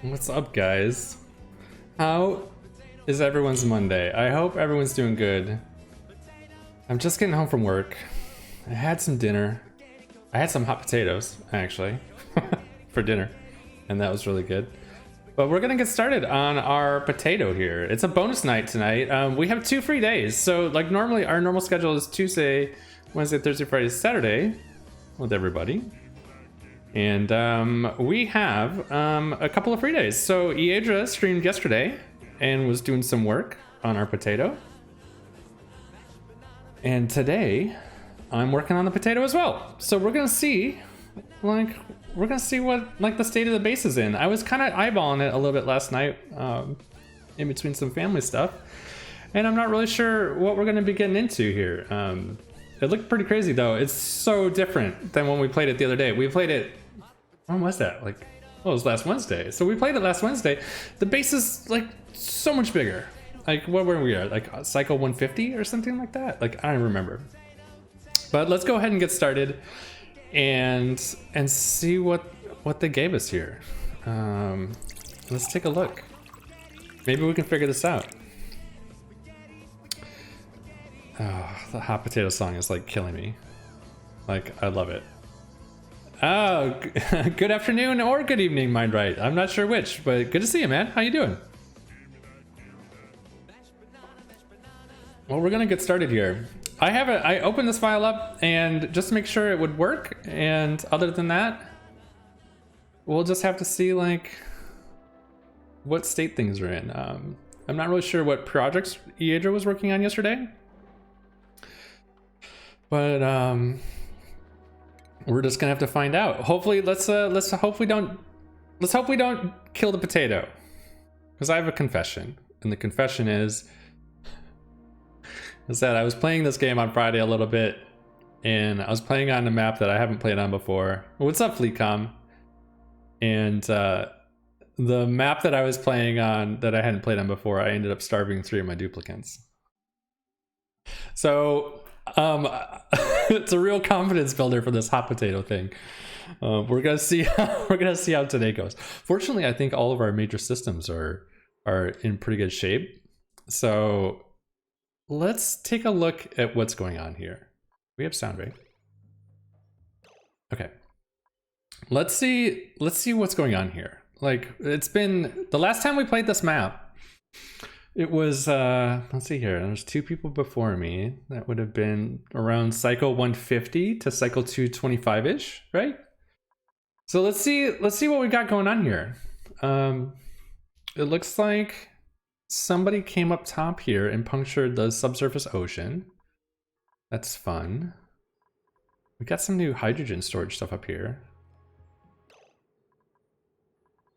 What's up, guys? How is everyone's Monday? I hope everyone's doing good. I'm just getting home from work. I had some dinner. I had some hot potatoes, actually, for dinner, and that was really good. But we're gonna get started on our potato here. It's a bonus night tonight. We have 2 free days, so like normally our normal schedule is Tuesday, Wednesday, Thursday, Friday, Saturday with everybody. And we have a couple of free days. So Eadra streamed yesterday and was doing some work on our potato. And today I'm working on the potato as well. So we're gonna see, what the state of the base is in. I was kind of eyeballing it a little bit last night in between some family stuff. And I'm not really sure what we're gonna be getting into here. It looked pretty crazy though. It's so different than when we played it the other day. We played it, when was that? Like, well, it was last Wednesday. So we played it last Wednesday. The base is like so much bigger. Like, what were we at? Like cycle 150 or something like that? Like, I don't remember. But let's go ahead and get started and see what they gave us here. Let's take a look. Maybe we can figure this out. Oh, the hot potato song is like killing me. Like, I love it. Oh, good afternoon or good evening, Mind Right. I'm not sure which, but good to see you, man. How you doing? Well, we're gonna get started here. I opened this file up and just to make sure it would work, and other than that, we'll just have to see like what state things are in. I'm not really sure what projects Eadra was working on yesterday. But we're just gonna have to find out. Hopefully, let's hope we don't kill the potato, because I have a confession, and the confession is that I was playing this game on Friday a little bit, and I was playing on a map that I haven't played on before. What's up, Fleetcom? And the map that I was playing on that I hadn't played on before, I ended up starving 3 of my duplicants. So. It's a real confidence builder for this hot potato thing. We're gonna see how today goes. Fortunately, I think all of our major systems are in pretty good shape. So let's take a look at what's going on here. We have sound, right? Okay. Let's see what's going on here. Like, it's been the last time we played this map. It was, let's see here, there's 2 people before me. That would have been around cycle 150 to cycle 225-ish, right? So let's see what we got going on here. It looks like somebody came up top here and punctured the subsurface ocean. That's fun. We got some new hydrogen storage stuff up here.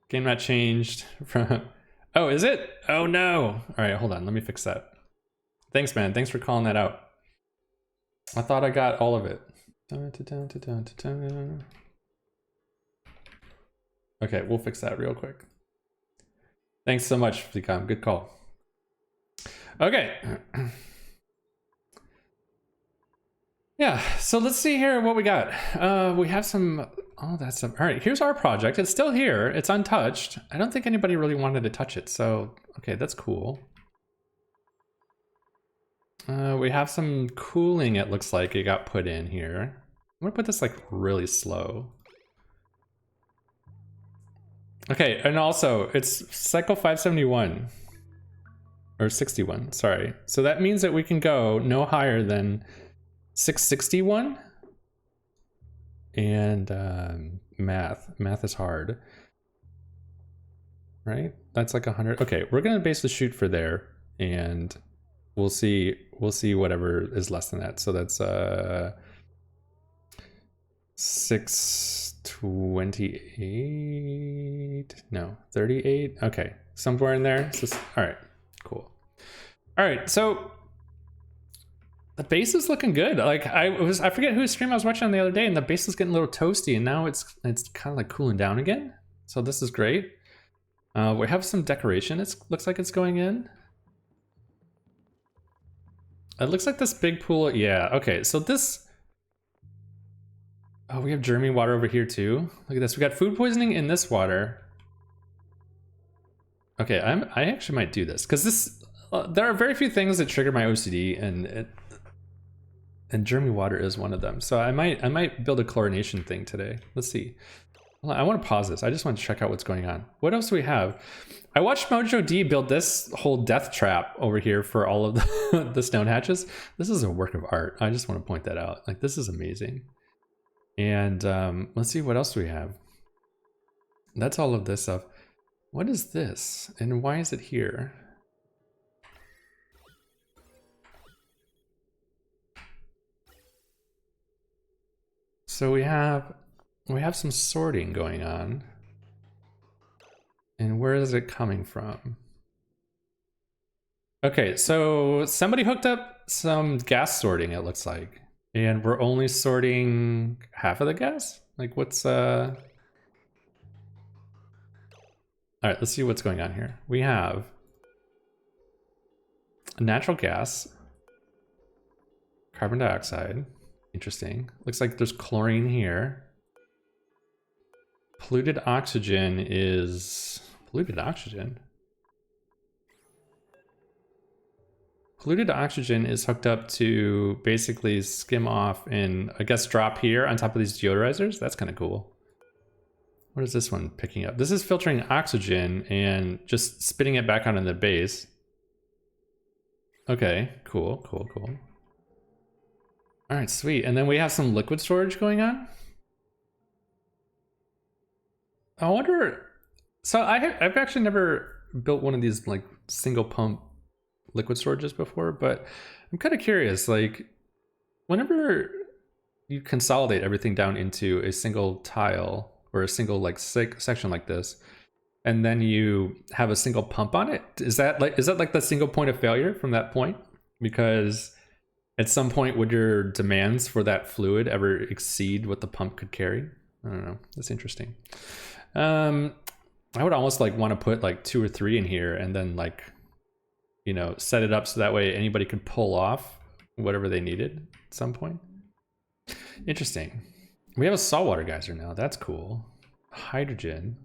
Game not changed from... Oh, is it? Oh no. All right, hold on. Let me fix that. Thanks, man. Thanks for calling that out. I thought I got all of it. Okay, we'll fix that real quick. Thanks so much, Fleecom. Good call. Okay. Yeah, so let's see here what we got. We have some... Oh, that's some... All right, here's our project. It's still here. It's untouched. I don't think anybody really wanted to touch it, so... Okay, that's cool. We have some cooling, it looks like it got put in here. I'm gonna put this, like, really slow. Okay, and also, it's cycle 571. Or 61, sorry. So that means that we can go no higher than 661. And math is hard, right? That's like 100. Okay, we're gonna basically shoot for there, and we'll see whatever is less than that. So that's 628, no, 38. Okay, somewhere in there. So, all right, cool. All right, so the base is looking good. Like, I forget whose stream I was watching on the other day, and the base is getting a little toasty, and now it's kind of like cooling down again. So this is great. We have some decoration. It looks like it's going in. It looks like this big pool. Yeah. Okay. So this. Oh, we have germy water over here too. Look at this. We got food poisoning in this water. Okay, I actually might do this because this there are very few things that trigger my OCD, and Germy water is one of them. So I might build a chlorination thing today. Let's see. Well, I want to pause this. I just want to check out what's going on. What else do we have? I watched MojoD build this whole death trap over here for all of the stone hatches. This is a work of art. I just want to point that out. Like, this is amazing. And let's see, what else do we have? That's all of this stuff. What is this? And why is it here? So we have some sorting going on. And where is it coming from? Okay, so somebody hooked up some gas sorting, it looks like. And we're only sorting half of the gas? Like, what's all right, let's see what's going on here. We have natural gas, carbon dioxide. Interesting. Looks like there's chlorine here. Polluted oxygen is polluted oxygen. Polluted oxygen is hooked up to basically skim off and I guess drop here on top of these deodorizers. That's kind of cool. What is this one picking up? This is filtering oxygen and just spitting it back out in the base. Okay, cool, cool, cool. All right, sweet. And then we have some liquid storage going on. I wonder, so I've actually never built one of these like single pump liquid storages before, but I'm kind of curious, like whenever you consolidate everything down into a single tile or a single like section like this, and then you have a single pump on it, is that like the single point of failure from that point? Because at some point would your demands for that fluid ever exceed what the pump could carry? I don't know. That's interesting. I would almost like want to put like 2 or 3 in here and then like, you know, set it up so that way anybody could pull off whatever they needed at some point. Interesting. We have a saltwater geyser now. That's cool. Hydrogen.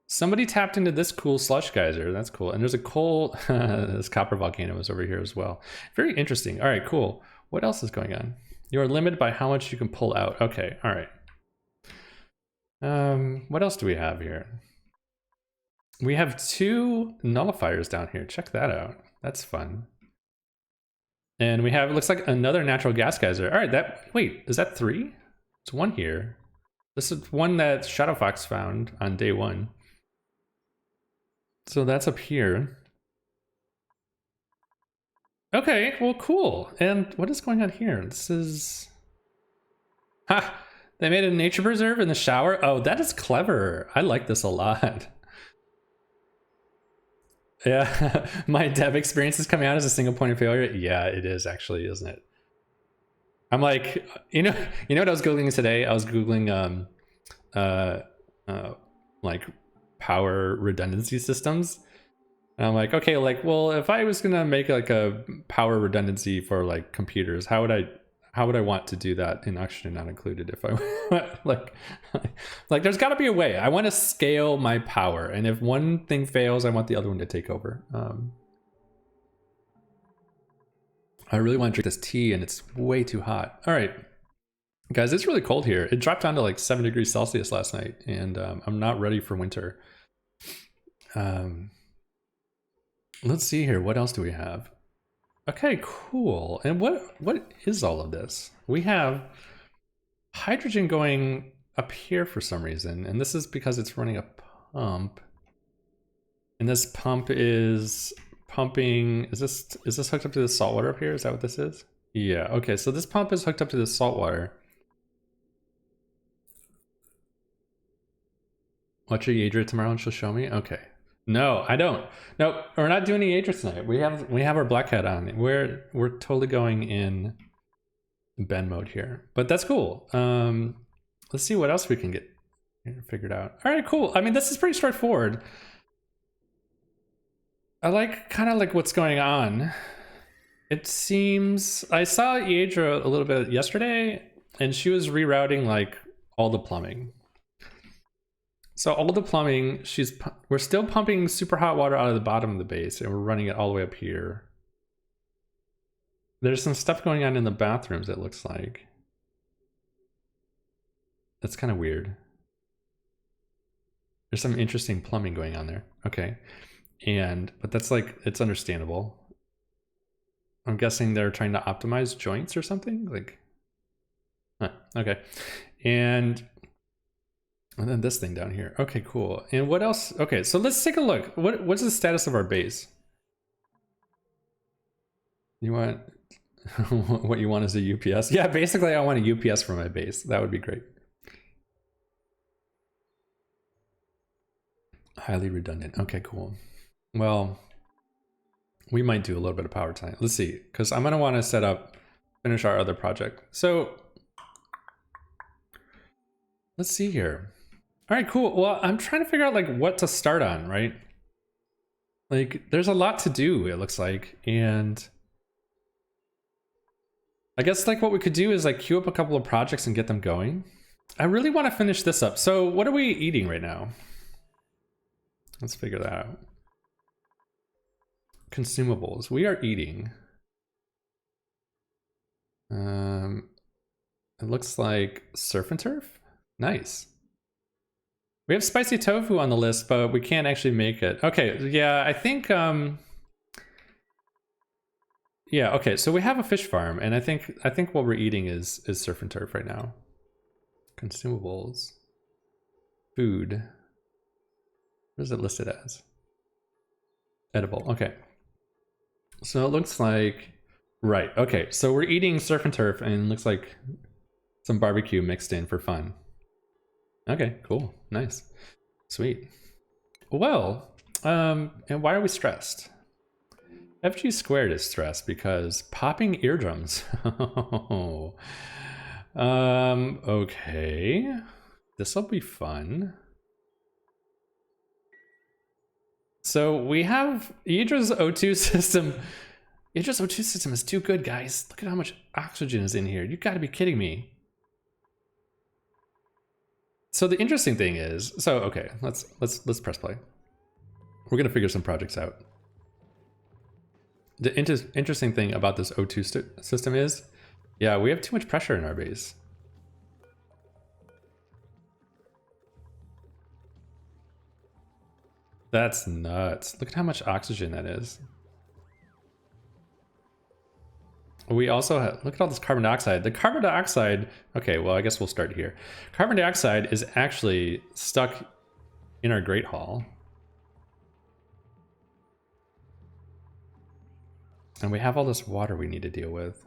Somebody tapped into this cool slush geyser. That's cool. And there's a coal, this copper volcano is over here as well. Very interesting. All right, cool. What else is going on? You are limited by how much you can pull out. Okay, all right. What else do we have here? We have 2 nullifiers down here. Check that out. That's fun. And we have, it looks like another natural gas geyser. All right, wait, is that 3? It's 1 here. This is one that ShadowFox found on day 1. So that's up here. Okay, well, cool. And what is going on here? This is... Ha! They made a nature preserve in the shower? Oh, that is clever. I like this a lot. Yeah, my dev experience is coming out as a single point of failure. Yeah, it is actually, isn't it? I'm like, you know what I was Googling today? I was Googling like power redundancy systems. And I'm like, okay, like, well, if I was gonna make like a power redundancy for like computers, how would I want to do that in oxygen not included? If I like there's got to be a way. I want to scale my power, and if one thing fails, I want the other one to take over. I really want to drink this tea, and it's way too hot. All right, guys, it's really cold here. It dropped down to like 7 degrees Celsius last night, and I'm not ready for winter. Let's see here. What else do we have? Okay, cool. And what is all of this? We have hydrogen going up here for some reason, and this is because it's running a pump. And this pump is pumping, is this hooked up to the salt water up here? Is that what this is? Yeah, okay, so this pump is hooked up to the salt water. Watch your Eadra tomorrow and she'll show me? Okay. No, I don't. No, we're not doing the Eadra tonight. We have our black hat on. We're totally going in Ben mode here. But that's cool. Let's see what else we can get figured out. All right, cool. I mean, this is pretty straightforward. I like kind of like what's going on. It seems I saw Eadra a little bit yesterday, and she was rerouting like all the plumbing. So So all the plumbing, we're still pumping super hot water out of the bottom of the base, and we're running it all the way up here. There's some stuff going on in the bathrooms, it looks like. That's kind of weird. There's some interesting plumbing going on there. Okay. But that's like, it's understandable. I'm guessing they're trying to optimize joints or something? Like, huh, okay. And then this thing down here. Okay, cool. And what else? Okay, so let's take a look. What's the status of our base? You want, what you want is a UPS? Yeah, basically I want a UPS for my base. That would be great. Highly redundant. Okay, cool. Well, we might do a little bit of power time. Let's see, because I'm gonna want to finish our other project. So let's see here. All right, cool. Well, I'm trying to figure out like what to start on, right? Like there's a lot to do, it looks like. And I guess like what we could do is like queue up a couple of projects and get them going. I really want to finish this up. So what are we eating right now? Let's figure that out. Consumables. We are eating. It looks like surf and turf. Nice. We have spicy tofu on the list, but we can't actually make it. Okay, yeah, I think yeah, okay, so we have a fish farm, and I think what we're eating is surf and turf right now. Consumables. Food. What is it listed as? Edible. Okay. So it looks like, right, okay, so we're eating surf and turf, and it looks like some barbecue mixed in for fun. Okay, cool, nice, sweet. Well, and why are we stressed? FGSquared is stressed because popping eardrums. Okay, this will be fun. So we have Eadra's O2 system. Eadra's O2 system is too good, guys. Look at how much oxygen is in here. You gotta be kidding me. So the interesting thing is, so okay, let's press play. We're gonna figure some projects out. The interesting thing about this O2 system is, yeah, we have too much pressure in our base. That's nuts. Look at how much oxygen that is. We also have, look at all this carbon dioxide. The carbon dioxide, okay, well, I guess we'll start here. Carbon dioxide is actually stuck in our Great Hall. And we have all this water we need to deal with.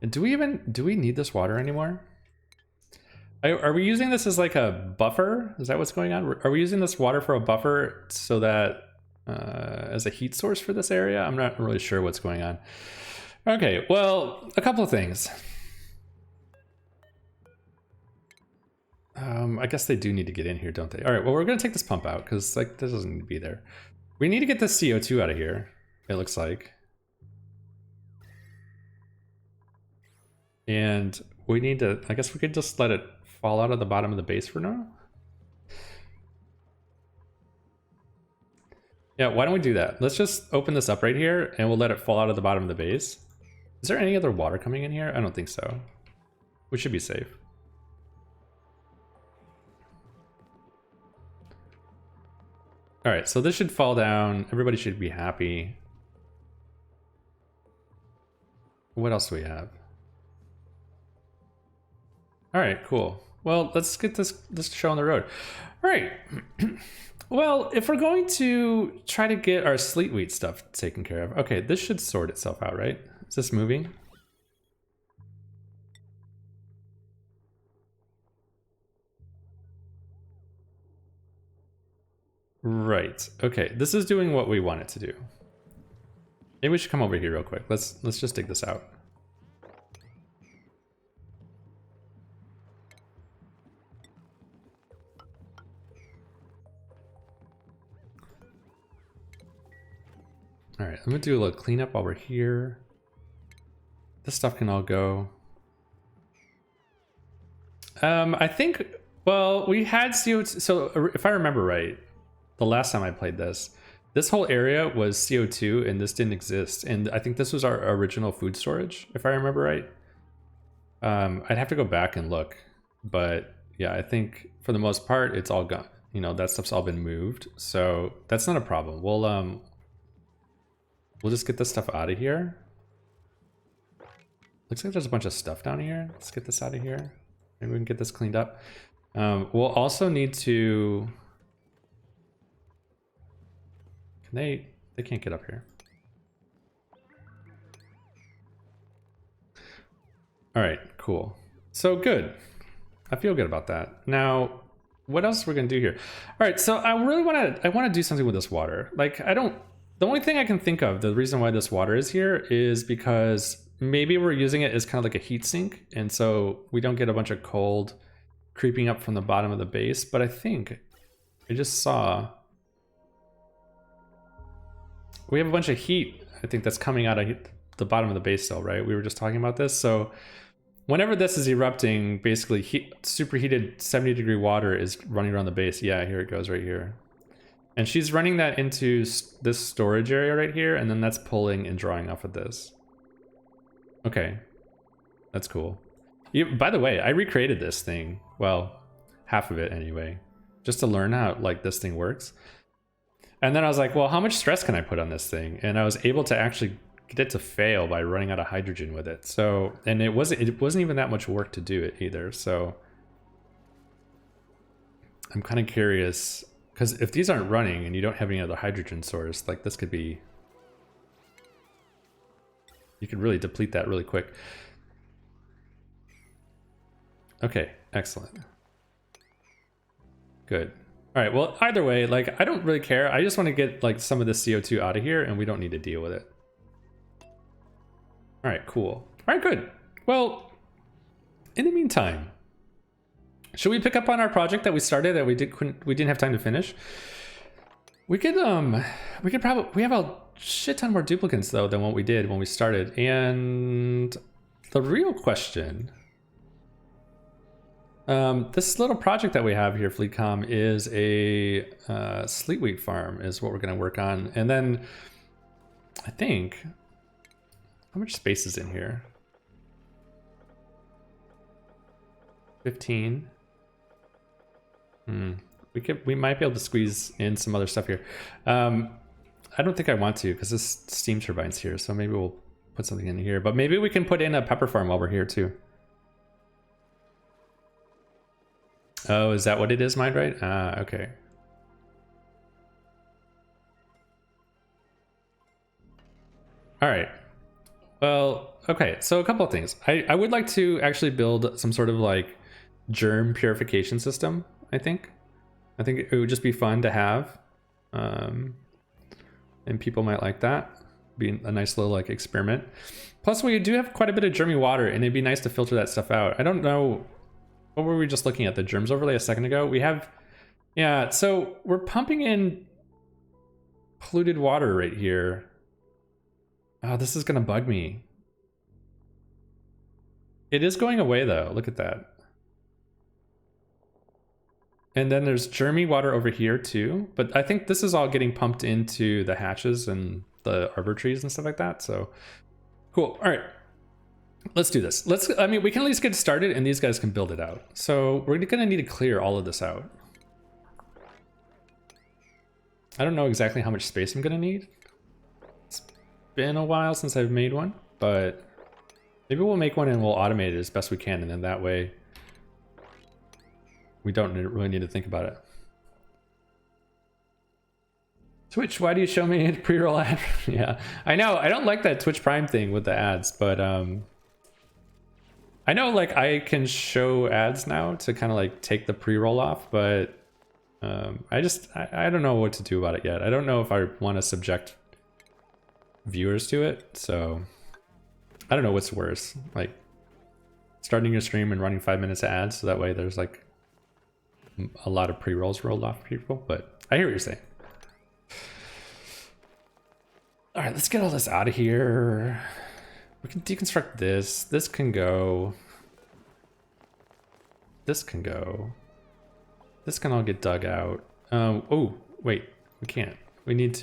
And do we need this water anymore? Are we using this as like a buffer? Is that what's going on? Are we using this water for a buffer so that as a heat source for this area? I'm not really sure what's going on. Okay, well, a couple of things. I guess they do need to get in here, don't they? All right, well, we're gonna take this pump out because like this doesn't need to be there. We need to get this CO2 out of here, it looks like. And we need to, I guess we could just let it fall out of the bottom of the base for now. Yeah, why don't we do that? Let's just open this up right here and we'll let it fall out of the bottom of the base. Is there any other water coming in here? I don't think so. We should be safe. All right, so this should fall down. Everybody should be happy. What else do we have? All right, cool. Well, let's get this show on the road. All right. Well, if we're going to try to get our sleet wheat stuff taken care of, okay, this should sort itself out, right? Is this moving? Right. Okay, this is doing what we want it to do. Maybe we should come over here real quick. Let's just dig this out. All right, I'm gonna do a little cleanup while we're here. This stuff can all go. I think Well, we had CO2. So if I remember right, the last time I played this whole area was CO2 and this didn't exist. And I think this was our original food storage, if I remember right. I'd have to go back and look, but yeah, I think for the most part, it's all gone. You know, that stuff's all been moved. So that's not a problem. We'll just get this stuff out of here. Looks like there's a bunch of stuff down here. Let's get this out of here. Maybe we can get this cleaned up. We'll also need to... Can they can't get up here. All right, cool. So good. I feel good about that. Now, what else we're gonna do here? All right, so I really want to do something with this water. Like, the only thing I can think of, the reason why this water is here is because maybe we're using it as kind of like a heat sink, and so we don't get a bunch of cold creeping up from the bottom of the base. But I think I just saw we have a bunch of heat, I think, that's coming out of the bottom of the base still, right? We were just talking about this. So whenever this is erupting, basically superheated 70-degree water is running around the base. Yeah, here it goes right here. And she's running that into this storage area right here, and then that's pulling and drawing off of this. Okay, that's cool. By the way, I recreated this thing. Well, half of it anyway, just to learn how like this thing works. And then I was like, well, how much stress can I put on this thing? And I was able to actually get it to fail by running out of hydrogen with it. So, and it wasn't even that much work to do it either. So I'm kind of curious, because if these aren't running and you don't have any other hydrogen source, like this could be, you could really deplete that really quick. Okay, excellent. Good. All right, well, either way, like, I don't really care. I just want to get like some of this CO2 out of here and we don't need to deal with it. All right, cool. All right, good. Well, in the meantime, should we pick up on our project that we started that we didn't have time to finish? We could probably, we have a shit ton more duplicants though than what we did when we started. And the real question, this little project that we have here, FleetCom, is a sleet wheat farm is what we're going to work on. And then I think, how much space is in here? 15. We might be able to squeeze in some other stuff here. I don't think I want to because this steam turbine's here, so maybe we'll put something in here. But maybe we can put in a pepper farm while we're here too. Oh, is that what it is, mind right? Ah, okay. All right. Well, okay, so a couple of things. I would like to actually build some sort of like germ purification system, I think. I think it would just be fun to have. And people might like that. Be a nice little like experiment. Plus we do have quite a bit of germy water and it'd be nice to filter that stuff out. I don't know, what were we just looking at? The germs overlay a second ago? We have, yeah, so we're pumping in polluted water right here. Oh, this is gonna bug me. It is going away though, look at that. And then there's germy water over here too, but I think this is all getting pumped into the hatches and the arbor trees and stuff like that, so cool. All right, let's do this. I mean, we can at least get started and these guys can build it out. So we're gonna need to clear all of this out. I don't know exactly how much space I'm gonna need. It's been a while since I've made one, but maybe we'll make one and we'll automate it as best we can, and then that way we don't really need to think about it. Twitch, why do you show me a pre-roll ad? Yeah, I know, I don't like that Twitch Prime thing with the ads, but I know like I can show ads now to kind of like take the pre-roll off, but I don't know what to do about it yet. I don't know if I want to subject viewers to it, so I don't know what's worse, like starting your stream and running 5 minutes of ads so that way there's like a lot of pre-rolls rolled off people, but I hear what you're saying. All right, let's get all this out of here. We can deconstruct this. This can go. This can go. This can all get dug out. Oh, wait, we can't. We need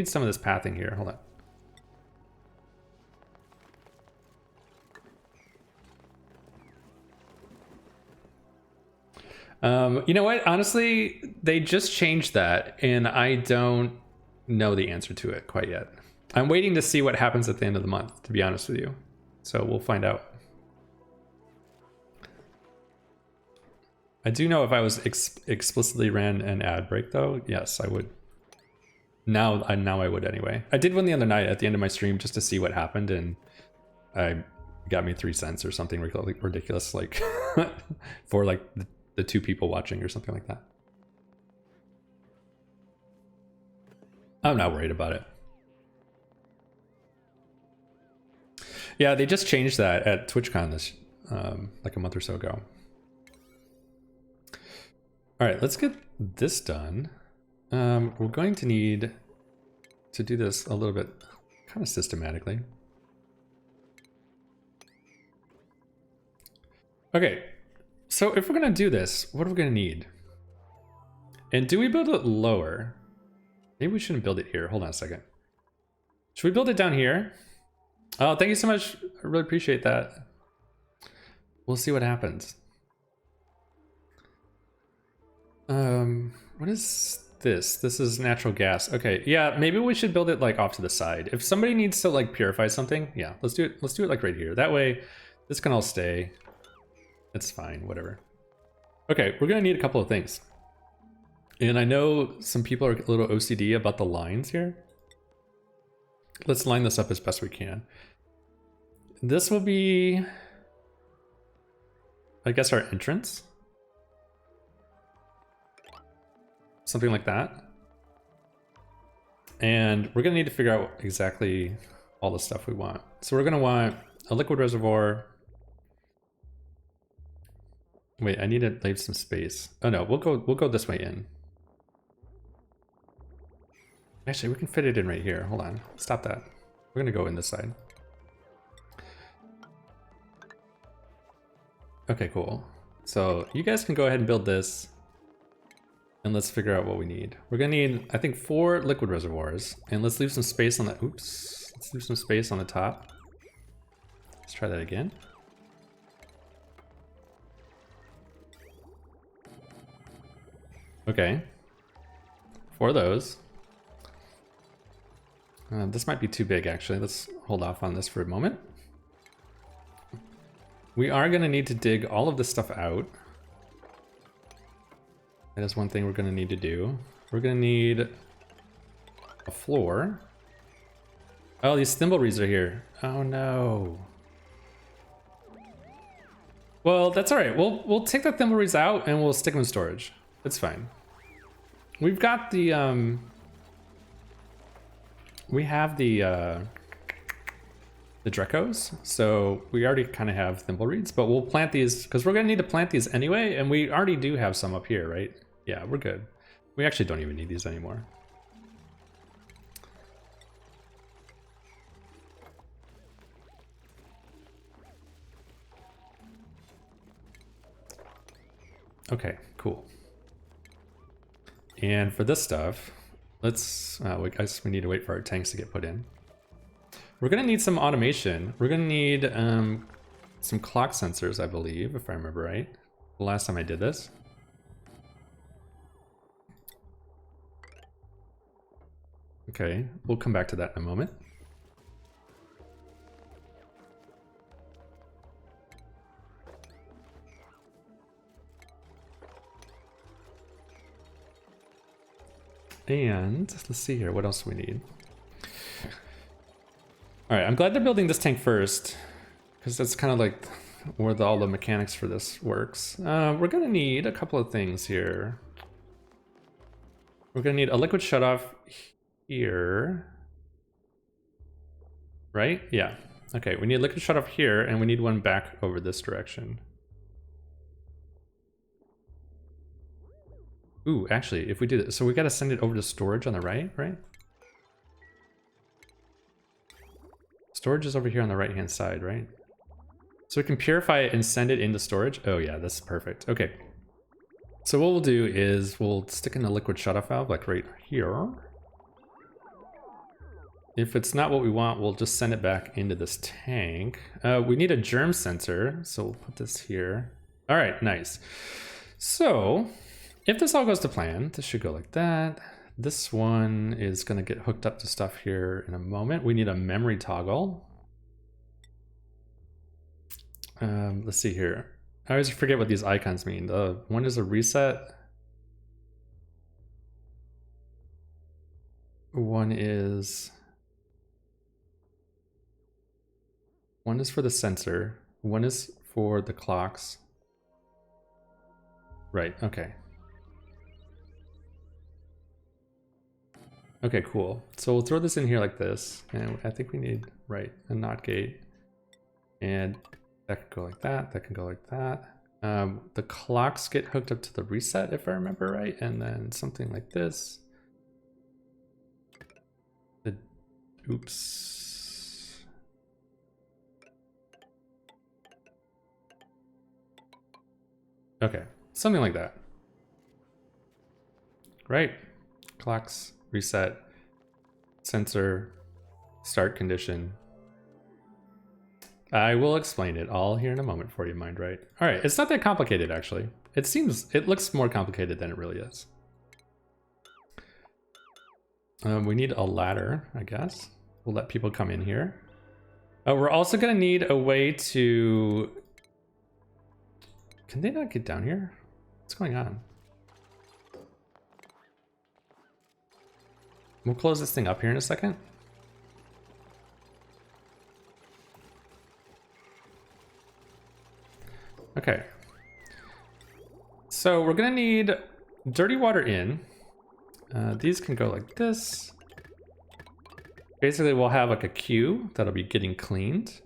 some of this pathing here. Hold on. You know what? Honestly, they just changed that, and I don't know the answer to it quite yet. I'm waiting to see what happens at the end of the month, to be honest with you. So we'll find out. I do know if I was explicitly ran an ad break though, yes, I would. Now I would anyway. I did one the other night at the end of my stream just to see what happened, and I got me 3 cents or something ridiculous, like for like the 2 people watching or something like that. I'm not worried about it. Yeah, they just changed that at TwitchCon this like a month or so ago. All right, let's get this done. We're going to need to do this a little bit kind of systematically. Okay, so if we're gonna do this, what are we gonna need? And do we build it lower? Maybe we shouldn't build it here. Hold on a second. Should we build it down here? Oh, thank you so much. I really appreciate that. We'll see what happens. What is this? This is natural gas. Okay, yeah, maybe we should build it like off to the side. If somebody needs to like purify something, yeah, let's do it. Let's do it like right here. That way, this can all stay. It's fine, whatever. Okay, we're gonna need a couple of things. And I know some people are a little OCD about the lines here. Let's line this up as best we can. This will be, I guess, our entrance. Something like that. And we're gonna need to figure out exactly all the stuff we want. So we're gonna want a liquid reservoir. Wait, I need to leave some space. Oh no, we'll go this way in. Actually, we can fit it in right here. Hold on, stop that. We're gonna go in this side. Okay, cool. So you guys can go ahead and build this. And let's figure out what we need. We're gonna need, I think, 4 liquid reservoirs. And let's leave some space on the, oops. Let's leave some space on the top. Let's try that again. Okay. 4 of those. This might be too big, actually. Let's hold off on this for a moment. We are gonna need to dig all of this stuff out. That is one thing we're gonna need to do. We're gonna need a floor. Oh, these thimble reeds are here. Oh no. Well, that's all right. We'll take the thimble reeds out and we'll stick them in storage. It's fine. We've got the we have the Drecos, so we already kind of have thimble reeds, but we'll plant these because we're gonna need to plant these anyway, and we already do have some up here, right? Yeah, we're good. We actually don't even need these anymore. Okay, cool. And for this stuff, let's, I guess we need to wait for our tanks to get put in. We're gonna need some automation. We're gonna need some clock sensors, I believe, if I remember right. The last time I did this. Okay, we'll come back to that in a moment. And let's see here, what else do we need? All right, I'm glad they're building this tank first, because that's kind of like where all the mechanics for this works. We're gonna need a couple of things here. We're gonna need a liquid shutoff here. Right? Yeah. Okay, we need a liquid shutoff here, and we need one back over this direction. Ooh, actually, if we do this, so we gotta send it over to storage on the right, right? Storage is over here on the right-hand side, right? So we can purify it and send it into storage. Oh yeah, that's perfect. Okay. So what we'll do is we'll stick in a liquid shutoff valve like right here. If it's not what we want, we'll just send it back into this tank. We need a germ sensor, so we'll put this here. All right, nice. So if this all goes to plan, this should go like that. This one is gonna get hooked up to stuff here in a moment. We need a memory toggle. Let's see here. I always forget what these icons mean. One is a reset. One is for the sensor. One is for the clocks. Right, okay. Okay, cool. So we'll throw this in here like this. And I think we need, right, a NOT gate. And that could go like that. That can go like that. The clocks get hooked up to the reset, if I remember right. And then something like this. Oops. Okay, something like that. Right. Clocks, reset, sensor, start condition. I will explain it all here in a moment for you, mind right. All right, it's not that complicated actually. It looks more complicated than it really is. We need a ladder, I guess. We'll let people come in here. We're also gonna need a way to... Can they not get down here? What's going on? We'll close this thing up here in a second. Okay. So we're gonna need dirty water in. These can go like this. Basically, we'll have like a queue that'll be getting cleaned.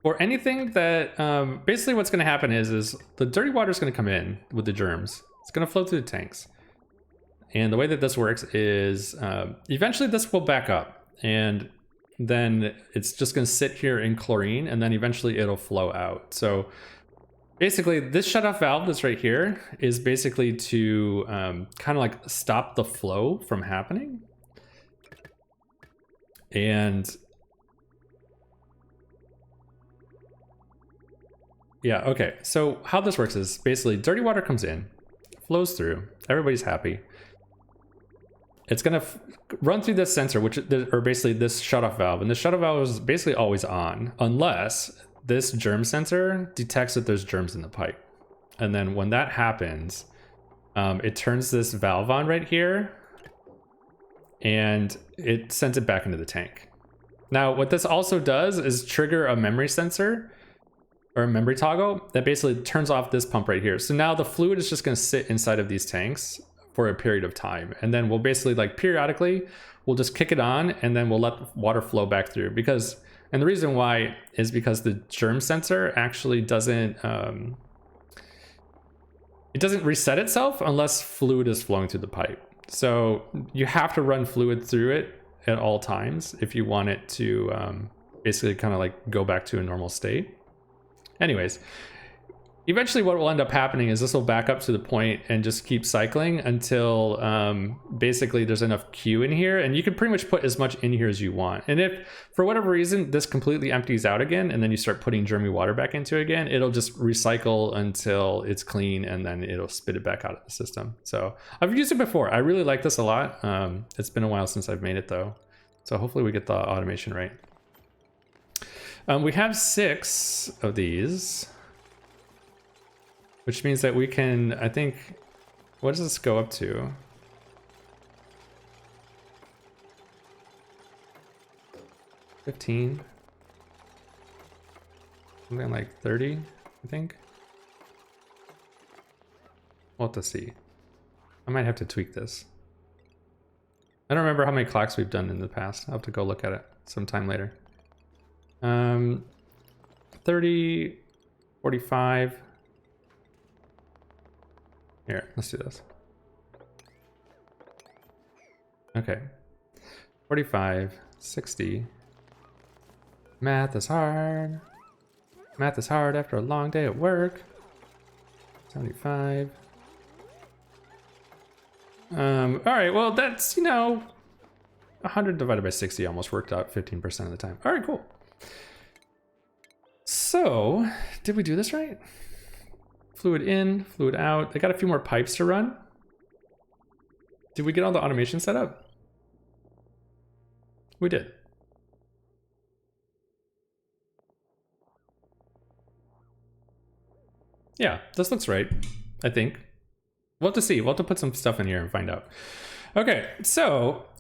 Or anything that, basically what's gonna happen is the dirty water is gonna come in with the germs. It's gonna flow through the tanks. And the way that this works is, eventually this will back up. And then it's just gonna sit here in chlorine, and then eventually it'll flow out. So basically this shutoff valve that's right here is basically to kind of like stop the flow from happening. And yeah, okay. So how this works is basically dirty water comes in, flows through, everybody's happy. It's gonna run through this sensor, or basically this shutoff valve, and the shutoff valve is basically always on, unless this germ sensor detects that there's germs in the pipe. And then when that happens, it turns this valve on right here, and it sends it back into the tank. Now, what this also does is trigger a memory sensor, or a memory toggle, that basically turns off this pump right here. So now the fluid is just gonna sit inside of these tanks for a period of time. And then we'll basically, like, periodically, we'll just kick it on, and then we'll let water flow back through. And the reason why is because the germ sensor actually doesn't, it doesn't reset itself unless fluid is flowing through the pipe. So you have to run fluid through it at all times if you want it to basically kind of like go back to a normal state. Anyways, eventually what will end up happening is this will back up to the point and just keep cycling until basically there's enough Q in here, and you can pretty much put as much in here as you want. And if for whatever reason this completely empties out again and then you start putting germy water back into it again, it'll just recycle until it's clean, and then it'll spit it back out of the system. So I've used it before. I really like this a lot. It's been a while since I've made it though, so hopefully we get the automation right. We have 6 of these, which means that we can, I think, what does this go up to? $15, something like 30, I think. We'll have to see. I might have to tweak this. I don't remember how many clocks we've done in the past. I'll have to go look at it sometime later. 30, 45. Here, let's do this. Okay. 45, 60. Math is hard. Math is hard after a long day at work. 75. All right, well, that's, you know, 100 divided by 60 almost worked out 15% of the time. All right, cool. So, did we do this right? Fluid in, fluid out. They got a few more pipes to run. Did we get all the automation set up? We did. Yeah, this looks right, I think. We'll have to see. We'll have to put some stuff in here and find out. Okay, so